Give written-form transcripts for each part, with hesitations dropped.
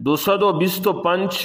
225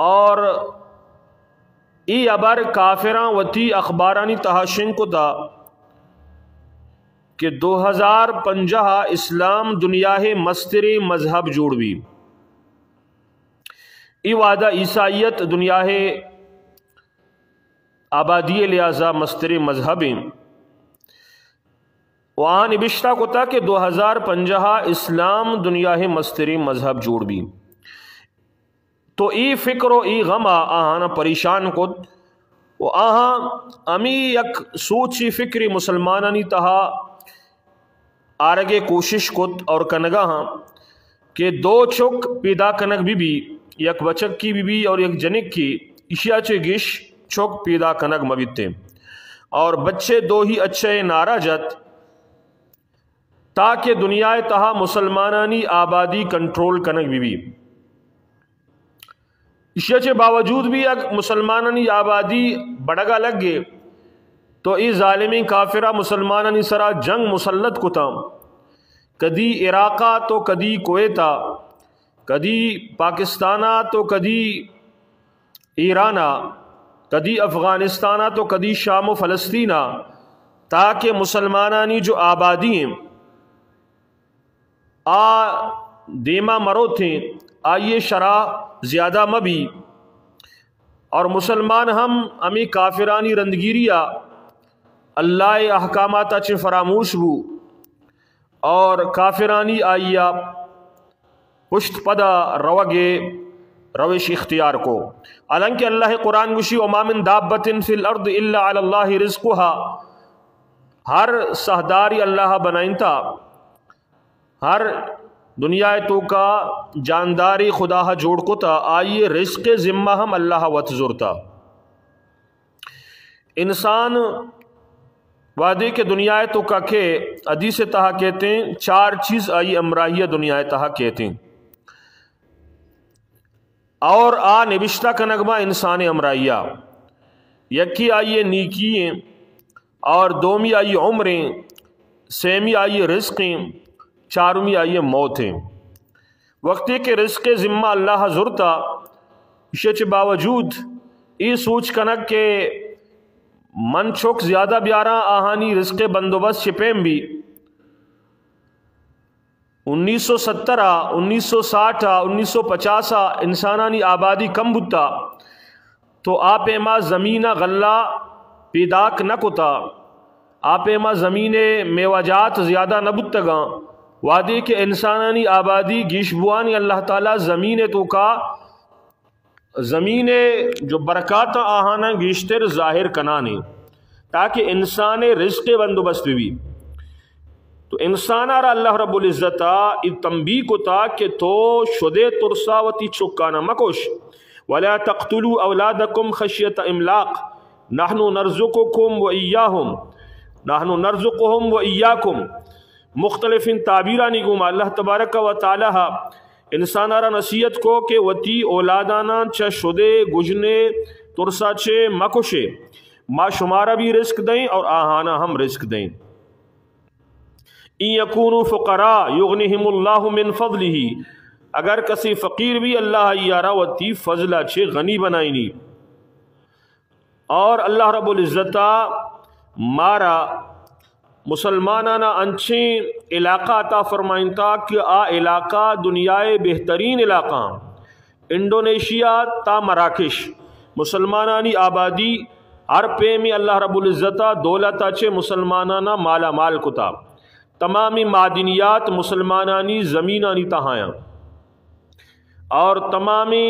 اور ای ابر کافراں وتی اخبارانی تہاشن کو دا کہ 2050 اسلام دنیا مستر مذہب جوڑ بھی ای وعدہ عیسائیت دنیا آبادی لہذا مستر مذہب وہاں نبشتہ کو تھا کہ 2050 اسلام دنیا مستر مذہب جوڑ بھی تو ای فکر و ای غم آہانا پریشان کو و آہاں امی یک سوچی فکری مسلمانانی تہا آرگے کوشش کت اور کنگا ہاں کہ دو چک پیدا کنگ بی یک بچک کی بی اور یک جنک کی اشیا چے گش چک پیدا کنگ مبیتے اور بچے دو ہی اچھے نارا جت تاکہ دنیا تہا مسلمانانی آبادی کنٹرول کنگ بی اشیا چے باوجود بھی اگر مسلمانانی آبادی بڑگا لگ گئے تو ای ظالمی کافرہ مسلمانانی سرا جنگ مسلط کتا کدی عراقہ تو کدی کویتا کدی پاکستانہ تو کدی ایرانہ کدی افغانستانہ تو کدی شام و فلسطینہ تاکہ مسلمانانی جو آبادی ہیں دیما مرو تھیں آئیے شرح زیادہ مبی اور مسلمان ہم امی کافرانی رندگیریا اللہ احکامات اچھے فراموش بو اور کافرانی آئیا پشت پدا روگے روش اختیار کو حالانکہ اللہ قرآن گوشی وما من دابت فی الارض الا علی اللہ رزقها ہر سہداری اللہ بنائن تھا ہر دنیا تو کا جانداری خدا جوڑ کو تا آئیے رزق ذمہ ہم اللہ وت زورتا انسان وعدے کے دنیا تو کا کہ حدیث تہا کہتے ہیں چار چیز آئی امراہیہ دنیا تہا کہتے ہیں اور نبشتہ کنگما انسان امراہیہ یکی آئیے نیکییں اور دومی آئیے عمریں سیمی آئیے رزقیں چارمی آئیے موتیں وقتی کے رزق ذمہ اللہ زرتا اسے باوجود ای سوچ کنک کے من چوک زیادہ بیارا آہانی رزق بندوبست چپیم بھی 1970 1960 1950 انسانانی آبادی کم بتا تو آپ ایما زمین غلہ پیداک نہ کتا آپ ایما زمین میواجات زیادہ نہ بتگاں وعدے کے انسانانی آبادی گیشبوانی اللہ تعالیٰ زمین تو کا زمین جو برکات آہانا گیشتر ظاہر کنانے تاکہ انسان رزق بندوبست بھی تو انسان آرہ اللہ رب العزت تنبیہ کو تا کہ تو شدے ترساوتی چکانا مکوش وَلَا تَقْتُلُوا أَوْلَادَكُمْ خَشْيَةَ إِمْلَاقٍ نَحْنُ نَرْزُقُكُمْ وَإِيَّاهُمْ نَحْنُ نَرْزُقُهُمْ وَإِيَّاكُمْ مختلف تعبیرانی گوما اللہ تبارک و تعالی انسان آرہ نصیحت کو کہ وتی اولادانا چا شدے گجنے ترسا چے مکوشے ما شمارا بھی رزق دیں اور آہانا ہم رزق دیں ان یکونوا فقراء یغنہم اللہ من فضلہ اگر کسی فقیر بھی اللہ یارا وتی فضلہ چھے غنی بنائنی اور اللہ رب العزت مارا مسلمانانا انچیں علاقہ عطا فرمائن تا کہ علاقہ دنیائے بہترین علاقہ انڈونیشیا تا مراکش مسلمانانی آبادی ہر پے میں اللہ رب العزت دولت اچھے مسلمانانا مالا مال کتا تمامی معدنیات مسلمانانی زمینانی تہایاں اور تمامی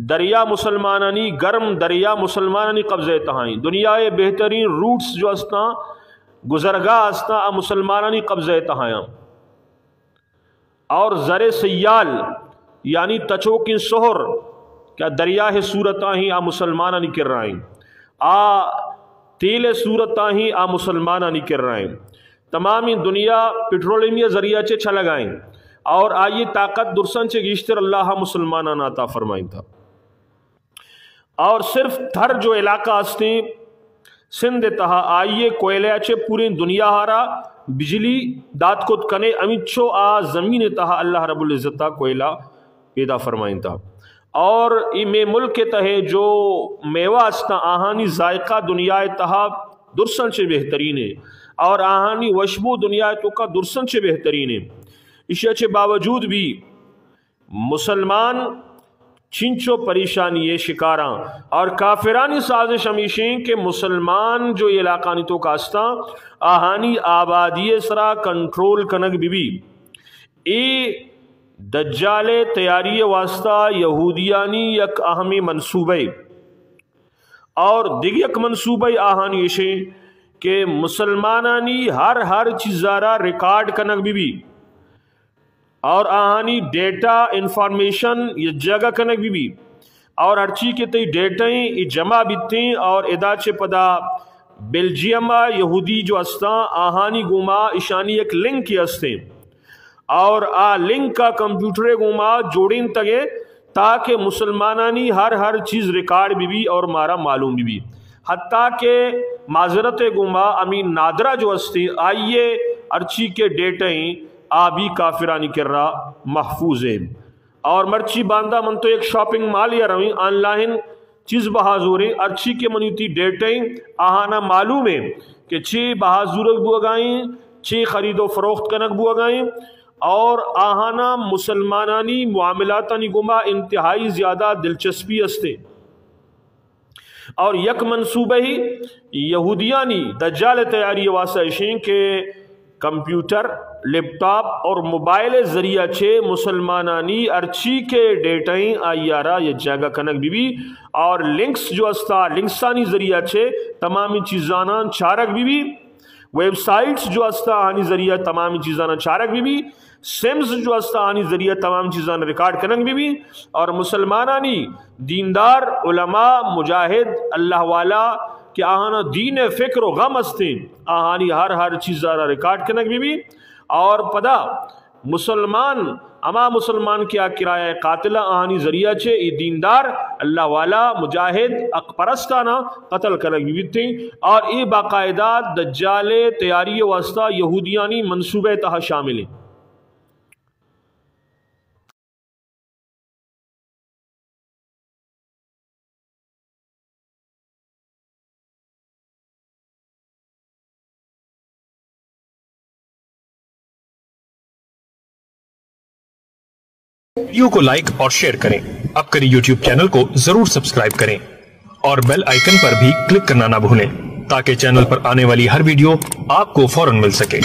دریا مسلمانانی گرم دریا مسلمانانی قبضے تہائیں دنیائے بہترین روٹس جو استا گزرگاہ استا مسلمانانی قبضے تہایاں اور زر سیال یعنی تچوکی سہر کیا دریاہ صورتاں ہی مسلمانانی کر رہے ہیں تیل صورتاں ہی مسلمانانی کر رہے ہیں تمامی دنیا پیٹرولیم ذریعہ چے چھا لگائیں اور آئیے طاقت درسن چے گیشتر اللہ مسلمانان عطا فرمائیں تھا اور صرف تھر جو علاقہ استے سندھ تہا آئیے کوئلہ چے پوری دنیا ہارا بجلی دات کو کنے امیچو زمین تہا اللہ رب العزتہ کوئلہ پیدا فرمائیں تھا اور میں ملک کے تہے جو میوہ استا آہانی ذائقہ دنیا تہا درسن سے بہترین ہے اور آہانی وشبو دنیا تو کا درسن سے بہترین ہے. اشیاء کے باوجود بھی مسلمان چنچو پریشانی شکاراں اور کافرانی سازش ہمیشیں کہ مسلمان جو علاقانی تو کاستا آہانی آبادی سرا کنٹرول کنگ بھی اے دجال تیاری واسطہ یہودیانی یک اہمی منصوبہ اور دیگر یک منصوبہ آہانی اشیں کہ مسلمانانی ہر چیزارا ریکارڈ کنگ بھی اور آہانی ڈیٹا انفارمیشن یہ جگہ کنگ بھی اور ہر چیز کے تی ڈیٹائیں جمع بیتیں اور ادا چے پدا بیلجیم یہودی جو استا آہانی گوما اشانی ایک لنک کی استے اور آ لنک کا کمپیوٹر گوما جوڑیں تگے تاکہ مسلمانانی ہر چیز ریکارڈ بھی اور مارا معلوم بھی حتیٰ کہ معذرت گوما امین نادرہ جو استے آئیے ارچی کے ڈیٹائیں آبی کافرانی کر رہا محفوظ ہے. اور مرچی باندہ من تو ایک شاپنگ مال یا رویں آن لائن چیز بہازور ہیں ارچی کے منیتی ڈیٹائیں آہانا معلوم ہے کہ چھ بہازورک بو گائیں چھ خرید و فروخت کنک بو گائیں اور آہانا مسلمانانی معاملاتانی گما انتہائی زیادہ دلچسپی استے اور یک منصوبہ ہی یہودیانی دجال تیاری واسطہ اشیں کہ کمپیوٹر لیپ ٹاپ اور موبائل ذریعہ چھے مسلمانانی ارچی کے ڈیٹائیں آئیارا یہ جگہ کنک بھی اور لنکس جو استا لنکسانی ذریعہ چھے تمامی چیزانا چارک بھی ویب سائٹس جو استا آنی ذریعہ تمامی چیزانا چارک بھی سمز جو استا آنی ذریعہ تمام چیزانا ریکارڈ کنک بھی اور مسلمانانی دیندار علماء مجاہد اللہ والا کہ آہانا دین فکر و غم استے آہانی ہر چیزانا ریکارڈ کنک بھی اور پدا مسلمان اما مسلمان کیا کرایہ قاتلہ آہانی ذریعہ چھے ای دیندار اللہ والا مجاہد اقپرستانا قتل کنک بھی تھیں اور ای باقاعدہ دجال تیاری واسطہ یہودیانی منصوبہ تہا شامل ہیں. ویڈیو کو لائک اور شیئر کریں. اب کری یوٹیوب چینل کو ضرور سبسکرائب کریں اور بیل آئیکن پر بھی کلک کرنا نہ بھولیں تاکہ چینل پر آنے والی ہر ویڈیو آپ کو فوراً مل سکے.